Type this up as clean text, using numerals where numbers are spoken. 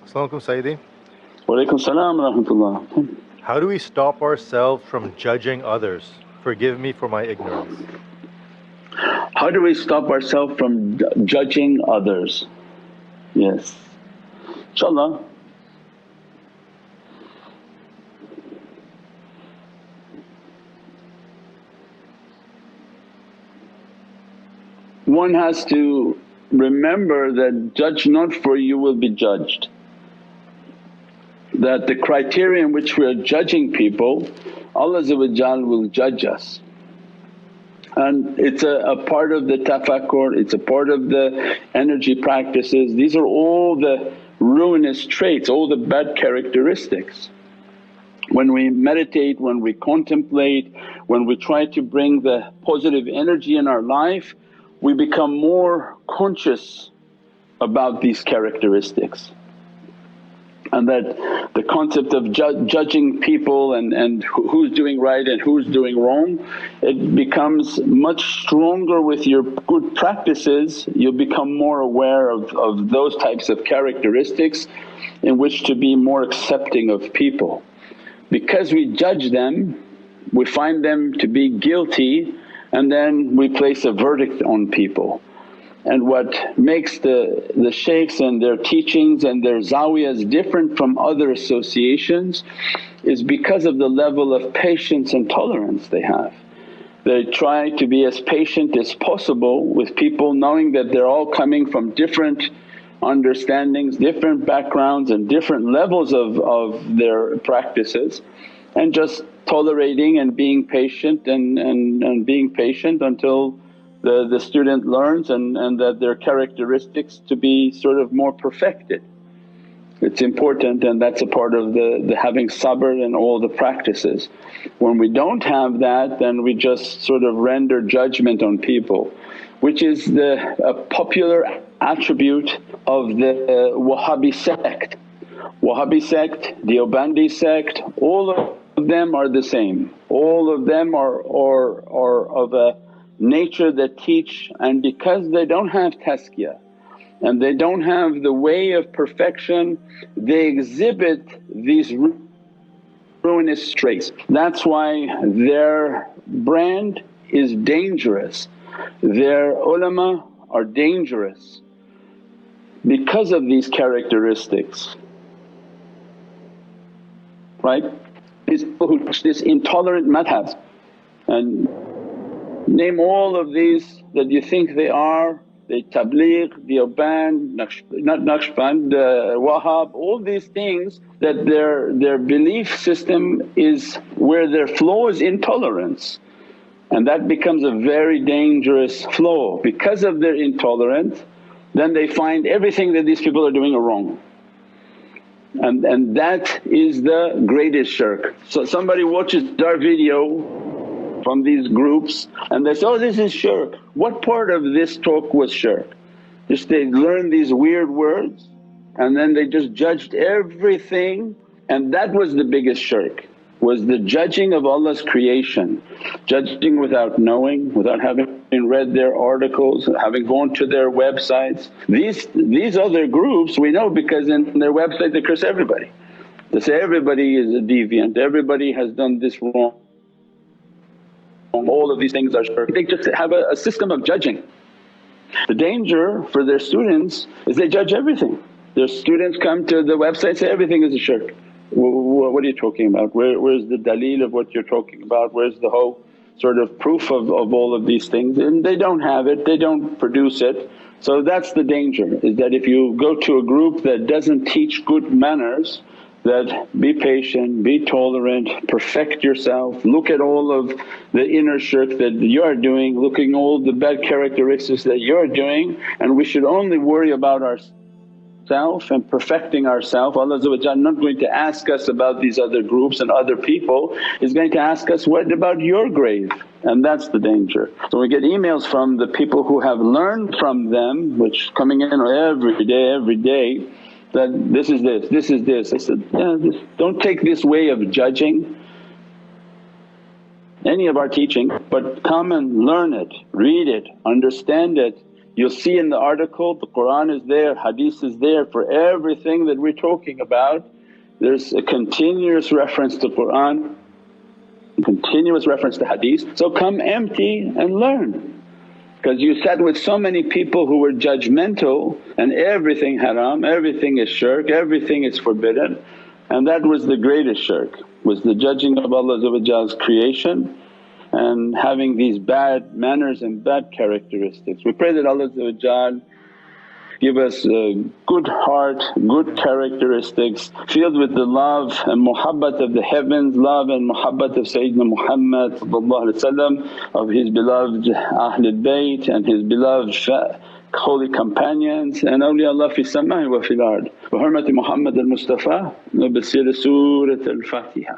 Assalamu alaikum, Sayyidi. Walaikum salam wa rahmatullah. How do we stop ourselves from judging others? Forgive me for my ignorance. How do we stop ourselves from judging others? Yes, inshaAllah. One has to remember that judge not for you will be judged. That the criteria in which we are judging people, Allah will judge us. And it's a part of the tafakkur, it's a part of the energy practices. These are all the ruinous traits, all the bad characteristics. When we meditate, when we contemplate, when we try to bring the positive energy in our life, we become more conscious about these characteristics. And that the concept of judging people and who's doing right and who's doing wrong, it becomes much stronger with your good practices. You'll become more aware of those types of characteristics in which to be more accepting of people. Because we judge them, we find them to be guilty, and then we place a verdict on people. And what makes the shaykhs and their teachings and their zawiyas different from other associations is because of the level of patience and tolerance they have. They try to be as patient as possible with people, knowing that they're all coming from different understandings, different backgrounds and different levels of their practices, and just tolerating and being patient and being patient until the student learns and that their characteristics to be sort of more perfected. It's important, and that's a part of the having sabr and all the practices. When we don't have that, then we just sort of render judgment on people, which is a popular attribute of the Wahhabi sect. Wahhabi sect, Deobandi sect, all of them are the same. All of them are of a nature that teach, and because they don't have tazkiyah and they don't have the way of perfection, they exhibit these ruinous traits. That's why their brand is dangerous, their ulama are dangerous because of these characteristics, right? These people who teach this intolerant madhabs, and name all of these that you think they are, the tabligh, Deoband, not Naqshband, Wahhab, all these things, that their belief system is where their flow is intolerance. And that becomes a very dangerous flow. Because of their intolerance, then they find everything that these people are doing are wrong. And that is the greatest shirk. So somebody watches our video from these groups and they say, oh this is shirk. What part of this talk was shirk? Just they learn these weird words and then they just judged everything, and that was the biggest shirk, was the judging of Allah's creation. Judging without knowing, without having read their articles, having gone to their websites. These other groups we know because in their website they curse everybody. They say everybody is a deviant, everybody has done this wrong, all of these things are shirk. They just have a system of judging. The danger for their students is they judge everything. Their students come to the website and say, everything is a shirk. What are you talking about? Where's the daleel of what you're talking about? Where's the whole sort of proof of all of these things? And they don't have it, they don't produce it. So that's the danger, is that if you go to a group that doesn't teach good manners, that be patient, be tolerant, perfect yourself, look at all of the inner shirk that you are doing, looking all the bad characteristics that you are doing, and we should only worry about ourselves and perfecting ourselves. Allah not going to ask us about these other groups and other people, He's going to ask us, what about your grave? And that's the danger. So we get emails from the people who have learned from them, which coming in every day, that this is this, this is this. I said, yeah, don't take this way of judging any of our teaching, but come and learn it, read it, understand it, You'll see in the article the Qur'an is there, Hadith is there, for everything that we're talking about there's a continuous reference to Qur'an, continuous reference to Hadith. So come empty and learn, because you sat with so many people who were judgmental and everything haram, everything is shirk, everything is forbidden, and that was the greatest shirk, was the judging of Allah's creation and having these bad manners and bad characteristics. We pray that Allah give us a good heart, good characteristics, filled with the love and muhabbat of the heavens, love and muhabbat of Sayyidina Muhammad of his beloved Ahlul Bayt and his beloved holy companions and awliyaullah fi samai wa fil ard. Bi hurmati Muhammad al-Mustafa wa bi siri Surat al-Fatiha.